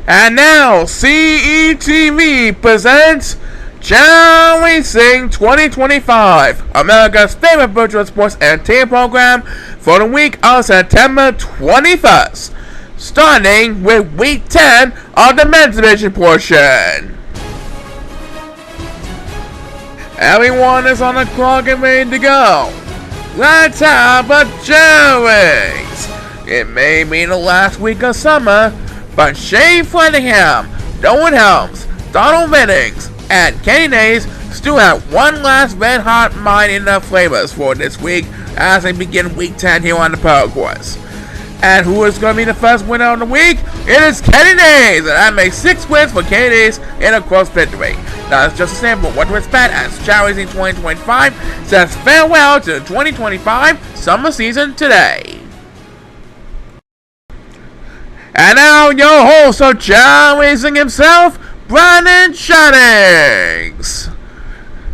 And now, CETV presents Chao Racing 2025, America's favorite virtual sports entertainment program for the week of September 21st, starting with Week 10 of the men's division portion. Everyone is on the clock and ready to go. Let's have a Chao race. It may be the last week of summer, but Shane Flettingham, Dolan Helms, Donald Vinnings, and Kenny Nays still have one last red-hot mine in their flavors for this week as they begin Week 10 here on the Power Course. And who is going to be the first winner of the week? It is Kenny Nays, and that makes 6 wins for Kenny Nays in a close victory. Now, it's just a sample of what to expect as Chao Racing 2025 says farewell to the 2025 summer season today. And now, your host of Chao Racing himself, Brandon Shannings.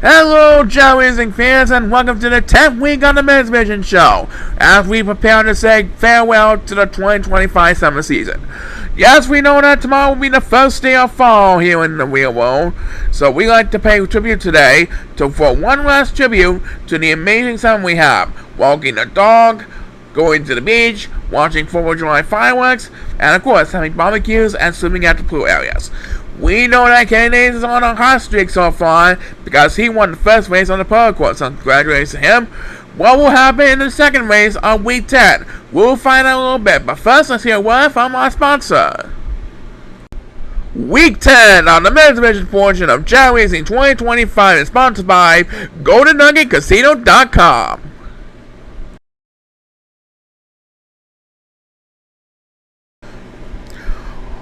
Hello, Chao Racing fans, and welcome to the 10th week on the Men's Vision Show, as we prepare to say farewell to the 2025 summer season. Yes, we know that tomorrow will be the first day of fall here in the real world, so we like to pay tribute today for one last tribute to the amazing summer we have, walking the dog, going to the beach, watching 4th of July fireworks, and of course having barbecues and swimming at the pool areas. We know that Kenny Nays is on a hot streak so far because he won the first race on the pole course, so congratulations to him. What will happen in the second race on Week 10? We'll find out a little bit, but first let's hear a word from our sponsor. Week 10 on the men's division portion of Chao Racing 2025 is sponsored by GoldenNuggetCasino.com.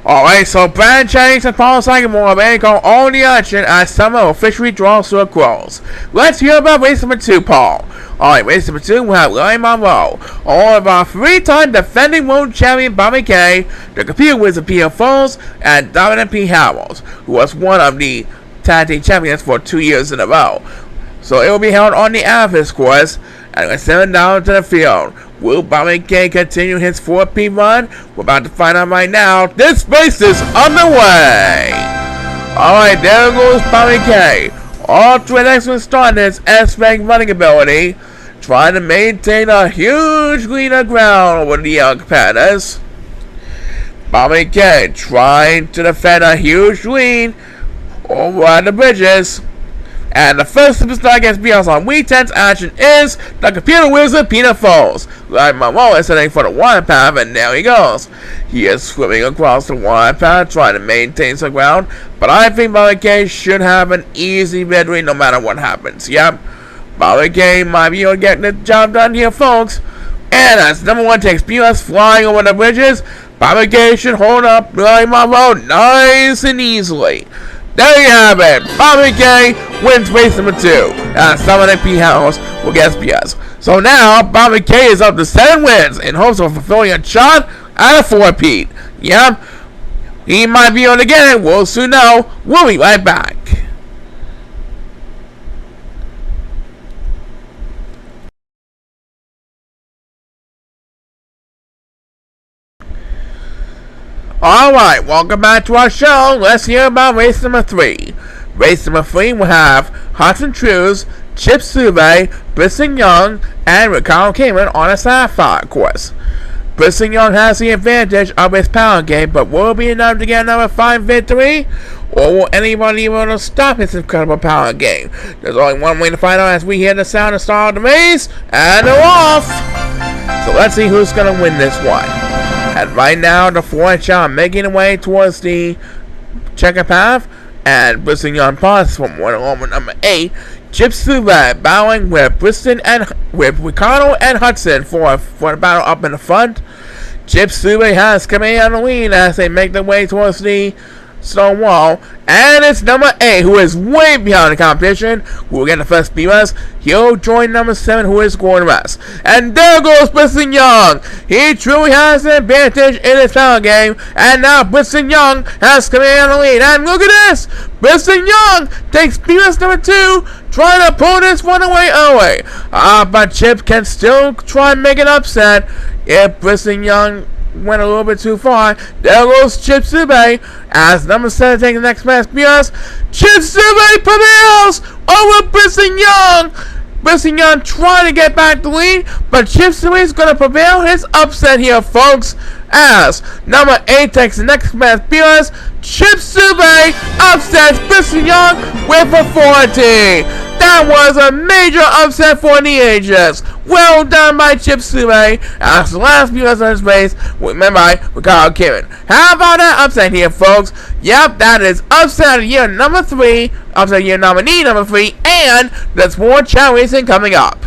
Alright, so Brandon Shannings and Paul Sagamore are ready to go all the action as summer officially draws to a close. Let's hear about race number 2, Paul. Alright, race number 2 will have Larry Monroe, all of our 3-time defending world champion Bobby Kay, the computer wizard Peter Foles, and Dominic P. Howells, who was one of the tag team champions for 2 years in a row. So it will be held on the Amethyst course, and let's send down to the field. Will Bobby Kay continue his 4P run? We're about to find out right now. This race is underway! Alright, there goes Bobby Kay. All to an excellent start in his S-rank running ability, trying to maintain a huge lead of ground over the young competitors. Bobby Kay trying to defend a huge lead over the bridges. And the first superstar against BS on Week 10's action is the computer wizard Peter Foles. Larry Monroe is heading for the water path, and there he goes. He is swimming across the water path, trying to maintain some ground. But I think Bobby Kay should have an easy victory no matter what happens. Yep, Bobby Kay might be able to get the job done here, folks. And as number 1 takes BS flying over the bridges, Bobby Kay should hold up Larry Monroe nice and easily. There you have it. Bobby Kay wins race number 2. And Dominic P. Howells will get BS. So now, Bobby Kay is up to 7 wins in hopes of fulfilling a shot at a 4-peat. Yep. He might be able to get it. We'll soon know. We'll be right back. Alright, welcome back to our show. Let's hear about race number 3. Race number 3 will have Hudson Trues, Chip Sube, Brisson Young, and Ricardo Cameron on a Sapphire course. Brisson Young has the advantage of his power game, but will it be enough to get another 5 victory? Or will anybody be able to stop his incredible power game? There's only one way to find out as we hear the sound and start of the race, and they're off! So let's see who's going to win this one. And right now, the 4 Chao making their way towards the checker path, and Briston Young pass from number 8. Chip Sube battling with Ricardo and Hudson for the battle up in the front. Chip Sube has come in on the lead as they make their way towards the stone wall, and it's number 8 who is way behind the competition, who will get the first BS. He'll join number 7 who is going the rest. And there goes Briston Young. He truly has an advantage in his power game, and now Briston Young has come in on the lead. And look at this! Briston Young takes BS number 2, trying to pull this one away early. But Chip can still try and make an upset if Briston Young went a little bit too far. There goes Chip Sube as number 7 taking the next match. Because Chip Sube prevails over Brisson Young. Brisson Young trying to get back the lead, but Chip Sube is going to prevail his upset here, folks. As number 8 takes the next match. Because Chip Sube upsets Brisson Young with a 40. That was a major upset for the ages. Well done by Chip Sube. As the last viewers on his race, remember by Ricardo Kevin. How about that upset here, folks? Yep, that is upset of year number 3, upset year nominee number 3, and there's more Chao Racing coming up.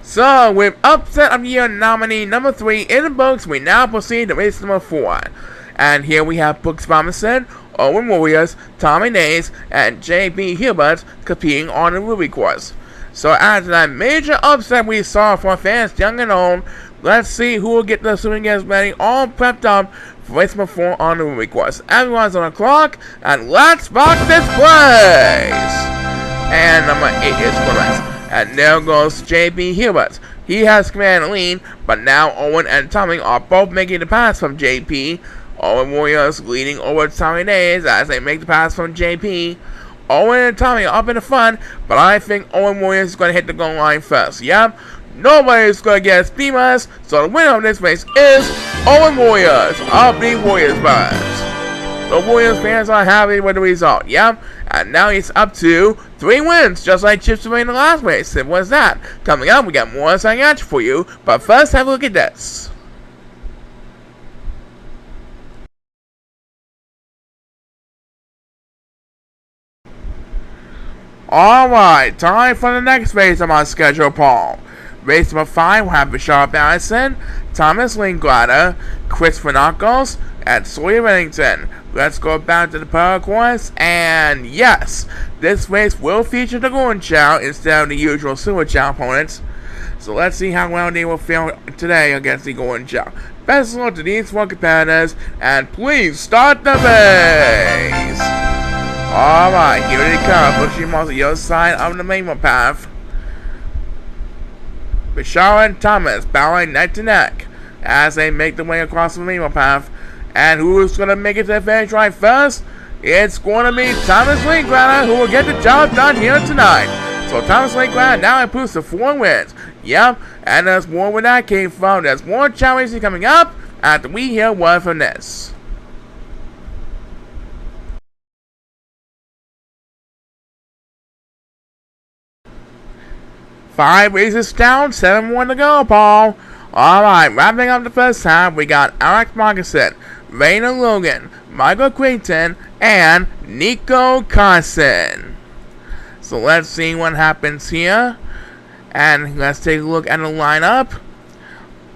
So, with upset of the year nominee number 3 in the books, we now proceed to race number 4. And here we have Brooks Robinson, Owen Warriors, Tommy Nays, and J.B. Hilbert competing on the Ruby course. So after that major upset we saw for fans young and old, let's see who will get the swing games ready, all prepped up for race number 4 on the Ruby course. Everyone's on the clock, and let's rock this place! And number 8 is Perez. And there goes J.B. Hilbert. He has command and lead, but now Owen and Tommy are both making the pass from J.P. Owen Warriors leading over Tommy Nays as they make the pass from J.P. Owen and Tommy are up in the front, but I think Owen Warriors is going to hit the goal line first. Yep, nobody's going to get a speed minus, so the winner of this race is Owen Warriors of the Warriors Buzz. The Warriors fans are happy with the result, yep. And now he's up to 3 wins, just like Chip Sube in the last race. Simple as that. Coming up, we got more exciting action for you, but first have a look at this. Alright, time for the next race on my schedule, Paul. Race number 5 will have Bishop Allison, Thomas Linklater, Chris Knuckles, and Sawyer Reddington. Let's go back to the Pearl course, and yes, this race will feature the Golden Chao instead of the usual Silver Chao opponents. So let's see how well they will feel today against the Golden Chao. Best of luck to these 4 competitors, and please start the race! Alright, here they come, pushing on the other side of the main path. Bishop and Thomas battling neck to neck as they make their way across the main path. And who's going to make it to the finish line first? It's going to be Thomas Linklater who will get the job done here tonight. So Thomas Linklater now improves to 4 wins. Yep, and there's more where that came from. There's more Chao Racing coming up after we hear word from this. Five races down, 7 more to go, Paul. Alright, wrapping up the first half, we got Alex Markinson, Raina Logan, Michael Quinton, and Nico Carson. So let's see what happens here. And let's take a look at the lineup.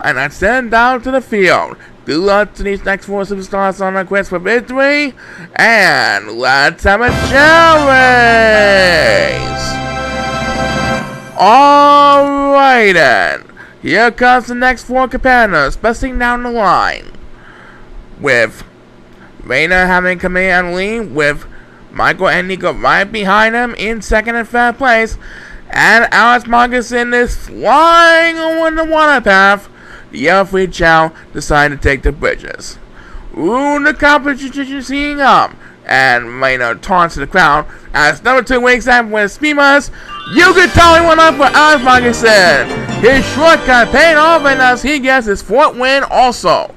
And let's send down to the field. Good luck to these next 4 superstars on the quest for victory. And let's have a Chao race. Alright then. Here comes the next 4 competitors, busting down the line. With Raina having command and lead, with Michael and Nico right behind him in 2nd and 3rd place. And Alex Markinson is flying over the water path. The other Chao decide to take the bridges. Ooh, the competition is heating up. And Raina taunts the crowd as number 2 wakes up with Speedmas. You can totally one up for Alex Markinson. His shortcut paid off, and as he gets his 4th win also.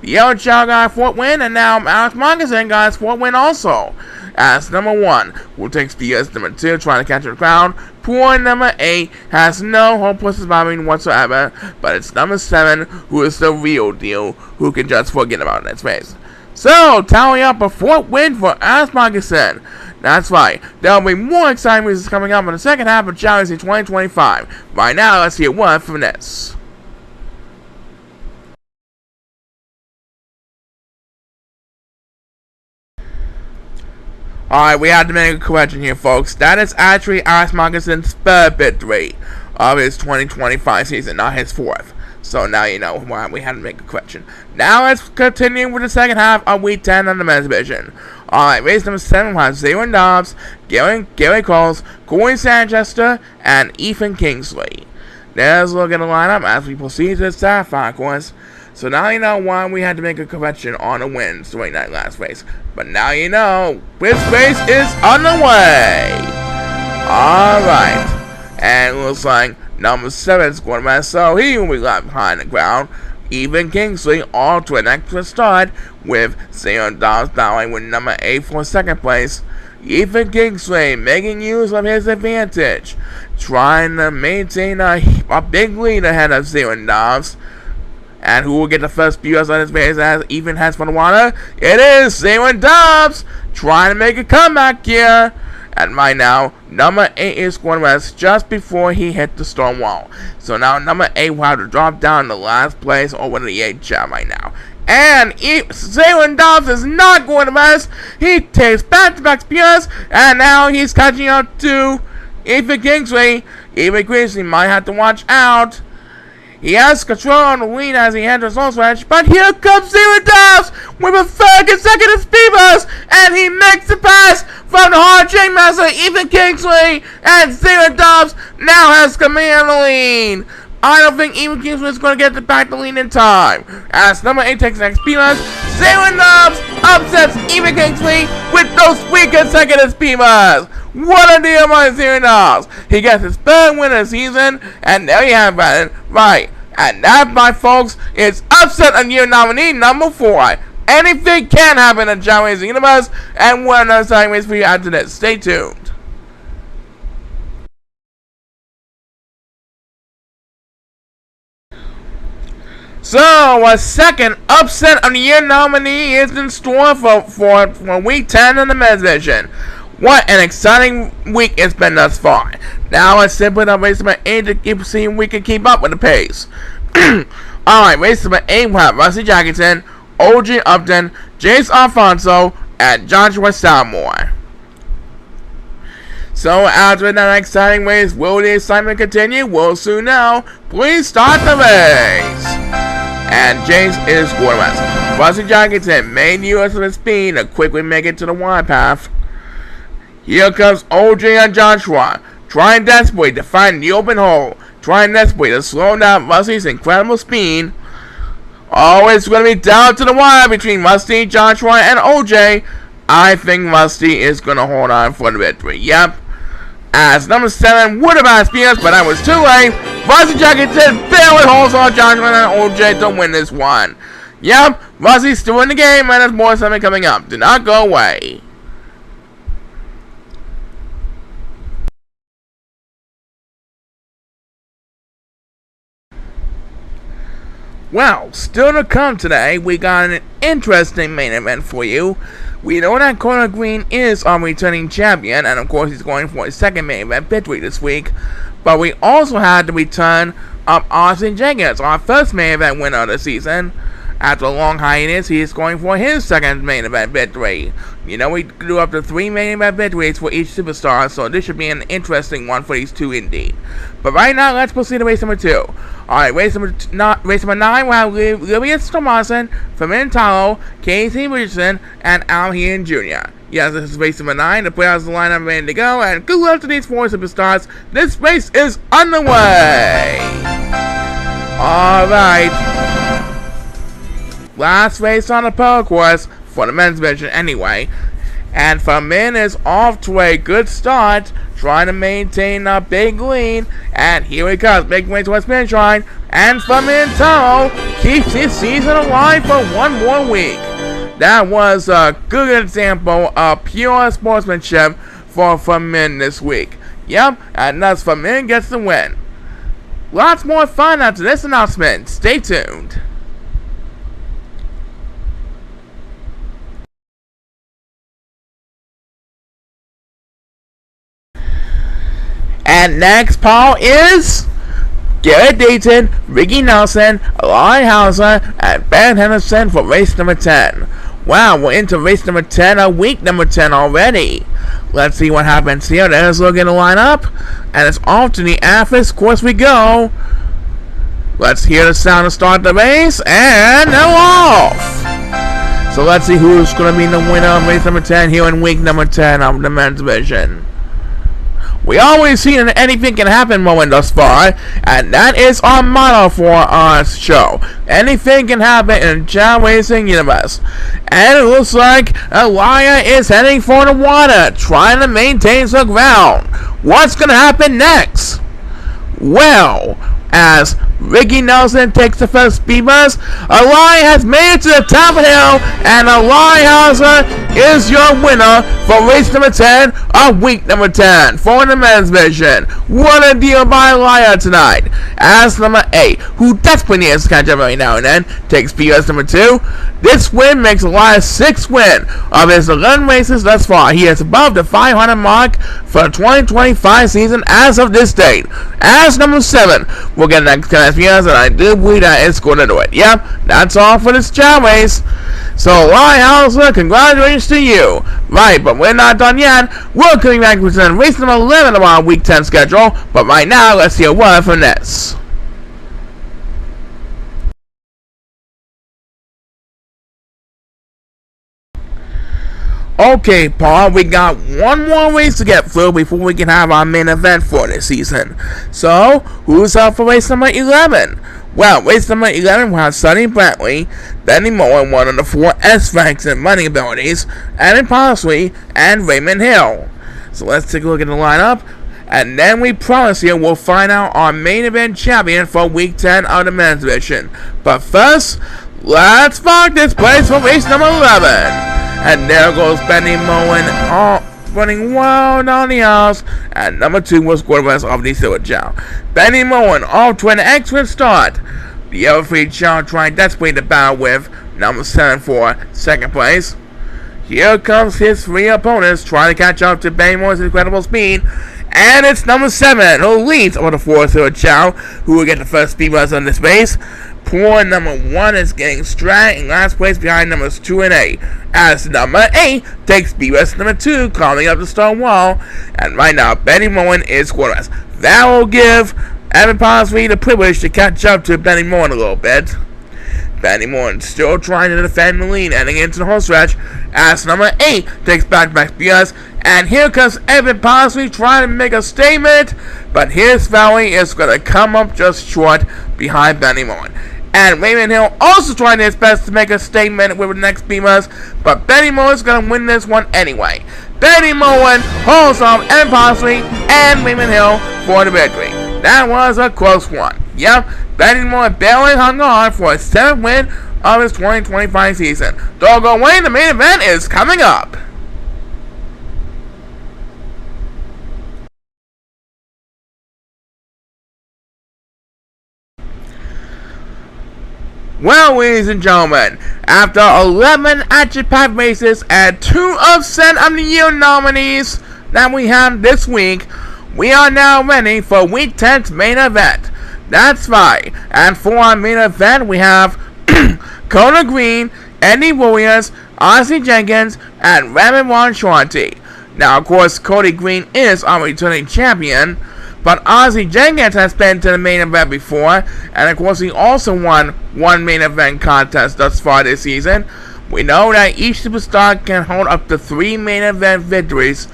The other Chao got a 4th win, and now Alex Markinson got his 4th win also. As number 1 will take speed as number 2 trying to catch the crowd. Poor number 8 has no hope for surviving whatsoever, but it's number 7 who is the real deal, who can just forget about this race. So, tally up a 4th win for Alex Markinson. That's right, there will be more exciting races coming up in the second half of Chao Racing 2025. Right now, let's hear one from this. Alright, we had to make a correction here, folks. That is actually Alex Markinson's 3rd victory of his 2025 season, not his 4th. So now you know why we had to make a correction. Now let's continue with the second half of Week 10 of the men's division. Alright, race number 7 will have Zayron Dobbs, Gary Coles, Corey Sanchester, and Ethan Kingsley. There's a look at the lineup as we proceed to the Sapphire course. So now you know why we had to make a correction on the wins during that last race. But now you know this race is underway. Alright. And it looks like number 7 is going to so he will be left behind the crowd. Even Kingsley all to an extra start with Zayron Dobbs battling with number 8 for second place. Even Kingsley making use of his advantage, trying to maintain a big lead ahead of Zayron Dobbs. And who will get the first few on his race as Even has for the water? It is Zayron Dobbs trying to make a comeback here. And right now, number 8 is going to rest just before he hit the storm wall. So now number 8 will have to drop down to last place over the 8 job right now. And Zayron Dobbs is not going to rest. He takes back-to-back spears, and now he's catching up to Ethan Kingsley. Ethan Kingsley might have to watch out. He has control on the lead as he enters home stretch, but here comes Zayron Dobbs with a third consecutive speed burst, and he makes the pass from the hard chain master Ethan Kingsley, and Zayron Dobbs now has command of the lead. I don't think Ethan Kingsley is going to get back the lead in time. As number 8 takes the next speed burst, Zayron Dobbs upsets Ethan Kingsley with those 3 consecutive speed bursts. What a deal by Zayron Dobbs. He gets his 3rd win of the season, and there you have it. Right. And that, my folks, is upset on year nominee number 4. Anything can happen in Chao Racing universe, and we're another exciting race for you after this. Stay tuned. So, a second upset of the year nominee is in store for week 10 in the men's division. What an exciting week it's been thus far. Now it's simply the race number 8 to keep seeing we can keep up with the pace. Alright, race number 8 will have Rusty Jackson, OG Upton, Jace Alfonso, and Joshua Salmore. So after that exciting race, will the excitement continue? We'll soon know. Please start the race. And Jace is scoreless. Rusty Jackson made use of his speed to quickly make it to the wide path. Here comes OJ and Joshua, trying desperately to find the open hole, trying desperately to slow down Rusty's incredible speed. Oh, it's going to be down to the wire between Rusty, Joshua, and OJ. I think Rusty is going to hold on for the victory. Yep. As number 7 would have had spears, but that was too late. Rusty Jackson barely holds on Joshua and OJ to win this one. Yep, Rusty's still in the game, and there's more something coming up. Do not go away. Well, still to come today, we got an interesting main event for you. We know that Koda Green is our returning champion, and of course he's going for his second main event victory this week. But we also had the return of Austin Jenkins, our first main event winner of the season. After a long hiatus, he is going for his second main event victory. You know, we do up to 3 main event victories for each superstar, so this should be an interesting one for these two indeed. But right now, let's proceed to race number 2. Alright, race number 9 will have Lilius Tomasin, Fermin Talo, Casey Richardson, and Al Hean Jr. Yes, this is race number 9. The players of the lineup are ready to go, and good luck to these 4 superstars. This race is underway! Alright. Last race on the pole course for the men's division anyway. And Fermin is off to a good start, trying to maintain a big lead. And here he comes, making way towards finish line. And Fermin Taro keeps his season alive for one more week. That was a good example of pure sportsmanship for Fermin this week. Yep, and thus Fermin gets the win. Lots more fun after this announcement. Stay tuned. And next, Paul, is Garrett Dayton, Ricky Nelson, Eli Hauser, and Ben Henderson for race number 10. Wow, we're into race number 10 of week number 10 already. Let's see what happens here. There's a look at the lineup, and it's off to the Athens course we go. Let's hear the sound to start the race, and they're off. So let's see who's going to be the winner of race number 10 here in week number 10 of the men's division. We always see an anything can happen moment thus far, and that is our motto for our show. Anything can happen in the Chao Racing universe. And it looks like Elia is heading for the water, trying to maintain the ground. What's going to happen next? Well, as Ricky Nelson takes the first speed bus, Elia has made it to the top of the hill, and Elia is your winner for race number 10 of week number 10 for the men's division. What a deal by Elia tonight. As number 8, who desperately needs to catch up every now and then, takes speed bus number 2. This win makes Elia's 6th win of his 11 races thus far. He is above the 500 mark for the 2025 season as of this date. As number 7, we'll get the next class and I do believe that it's going to do it. Yep, that's all for this Chao race. So, Elia, congratulations to you. Right, but we're not done yet. We're coming back with race number 11 of our week 10 schedule. But right now, let's hear a word from this. Okay, Paul, we got one more race to get through before we can have our main event for this season. So, who's up for race number 11? Well, race number 11 will have Sonny Brantley, Benny Moore, one of the 4 S ranks and running abilities, Adam Parsley, and Raymond Hill. So let's take a look at the lineup, and then we promise you we'll find out our main event champion for week 10 of the men's division. But first, let's mark this place for race number 11. And there goes Benny Moen, running well down the aisles. And number 2 was quarterback of the Silver Chow. Benny Moen off to an excellent start. The other 3 Chow trying desperately to battle with number 7 for second place. Here comes his 3 opponents trying to catch up to Benny Moen's incredible speed. And it's number 7 who leads over the 4 Silver Chow, who will get the first speed buzz on this race. Poor number 1 is getting straight in last place behind numbers 2 and 8. As number 8 takes BS number 2, climbing up the stone wall. And right now, Benny Moen is quarterback. That will give Evan Parsley the privilege to catch up to Benny Moen a little bit. Benny Moen still trying to defend the lead, heading into the home stretch. As number 8 takes back BS. And here comes Evan Parsley trying to make a statement. But his valley is going to come up just short behind Benny Moen. And Raymond Hill also trying his best to make a statement with the next Beamers, but Benny Moen is going to win this one anyway. Benny Moen holds off Evan Parsley and Raymond Hill for the victory. That was a close one. Yep, Benny Moen barely hung on for his 7th win of his 2025 season. Don't go away, the main event is coming up. Well, ladies and gentlemen, after 11 action-packed races and 2 of Set of the Year nominees that we have this week, we are now ready for Week 10's main event. That's right, and for our main event, we have Koda Green, Eddie Williams, Ozzie Jenkins, and Ramon Shanti. Now, of course, Koda Green is our returning champion, but Ozzie Jenkins has been to the main event before, and of course he also won 1 main event contest thus far this season. We know that each superstar can hold up to 3 main event victories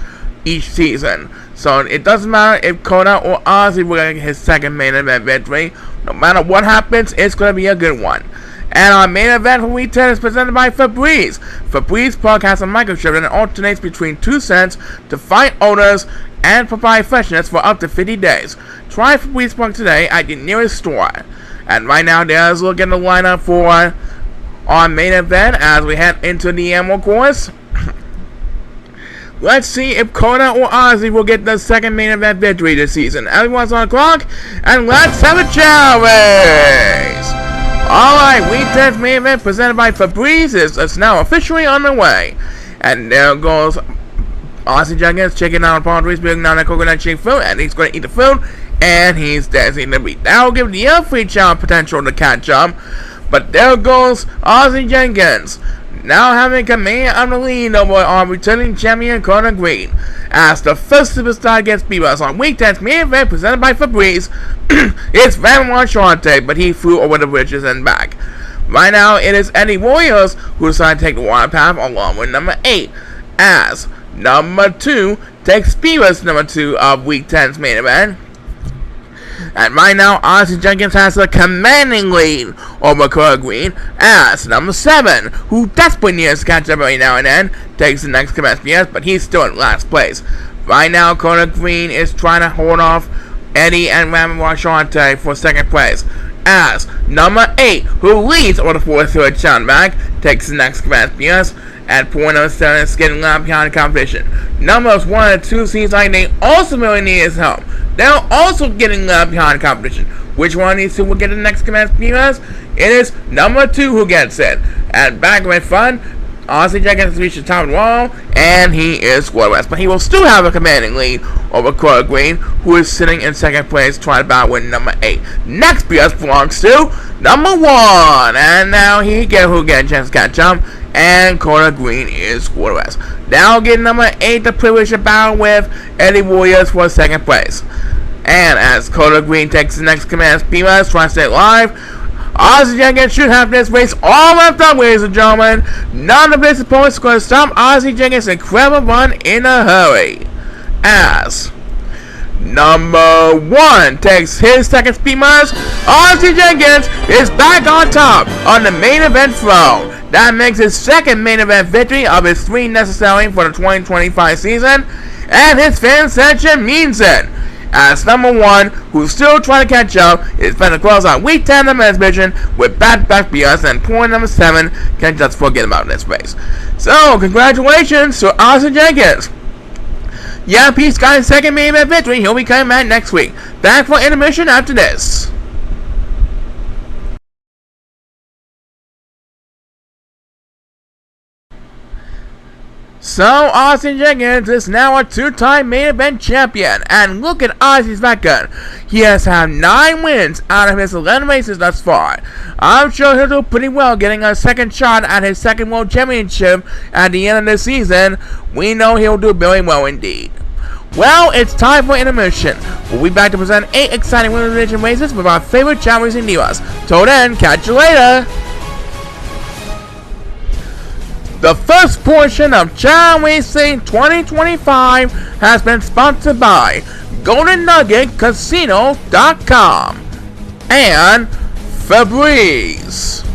each season. So it doesn't matter if Koda or Ozzie will get his 2nd main event victory. No matter what happens, it's going to be a good one. And our main event for Week 10 is presented by Febreze. Febreze Plug has a microchip that alternates between 2 cents to fight odors and provide freshness for up to 50 days. Try Febreze Plug today at your nearest store. And right now, there's a look at the lineup for our main event as we head into the Emerald Course. Let's see if Koda or Ozzie will get the 2nd main event victory this season. Everyone's on the clock, and let's have a Chao race! Alright, Week 10's main event presented by Febreze is now officially underway. And there goes Ozzie Jenkins checking out palm trees, building down that coconut shaped fruit, and he's going to eat the fruit, and he's dancing the beat. That will give the other 3 Chao potential to catch up. But there goes Ozzie Jenkins, now having command of the lead over our returning champion Koda Green. As the first superstar gets beat us on Week 10's main event presented by Febreze, it's Ramon Shanti, but he flew over the bridges and back. Right now, it is Eddie Warriors who decided to take the water path along with number 8, as number 2 takes Beavis number 2 of Week 10's main event. And right now, Ozzy Jenkins has a commanding lead over Koda Green, as number 7, who desperately needs to catch up every now and then, takes the next command PS, but he's still in last place. Right now, Koda Green is trying to hold off Eddie and Ramon Washante for second place, as number 8, who leads over the 4-3 Chao back, takes the next command PS, at point number 7 is getting left behind the competition. Numbers 1 and 2 seems like they also really need his help. They're also getting left behind the competition. Which one of these two will get the next command PS? It is number 2 who gets it. And back with fun, Ozzy Jenkins reached the top of the wall, and he is scoreless. But he will still have a commanding lead over Koda Green, who is sitting in second place trying to battle with number 8. Next PS belongs to number 1, and now who get a chance to catch up, and Koda Green is scoreless. Now get number 8 the privilege to battle with Eddie Warriors for second place. And as Koda Green takes the next command PS trying to stay alive, Ozzy Jenkins should have this race all wrapped up, ladies and gentlemen. None of his opponents are going to stop Ozzy Jenkins' incredible run in a hurry. As number 1 takes his second speed miles, Ozzy Jenkins is back on top on the main event throne. That makes his second main event victory of his 3 necessary for the 2025 season, and his fan ascension means it. As number 1, who's still trying to catch up, is trying to close out Week 10 of the men's division with back-to-back BS, and point number 7 can just forget about this race. So, congratulations to Ozzy Jenkins. Yeah, Peace got his second main event victory. He'll be coming back next week. Back for intermission after this. So, Ozzy Jenkins is now a 2-time main event champion, and look at Ozzy's record. He has had 9 wins out of his 11 races thus far. I'm sure he'll do pretty well getting a second shot at his second world championship at the end of the season. We know he'll do very well indeed. Well, it's time for intermission. We'll be back to present 8 exciting women's division races with our favorite Chao Racing divas. Till then, catch you later! The first portion of Chao Racing 2025 has been sponsored by GoldenNuggetCasino.com and Febreze.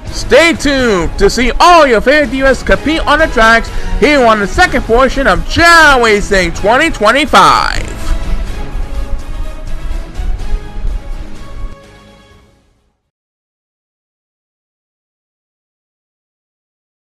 Stay tuned to see all your favorite divas compete on the tracks here on the second portion of Chao Racing 2025.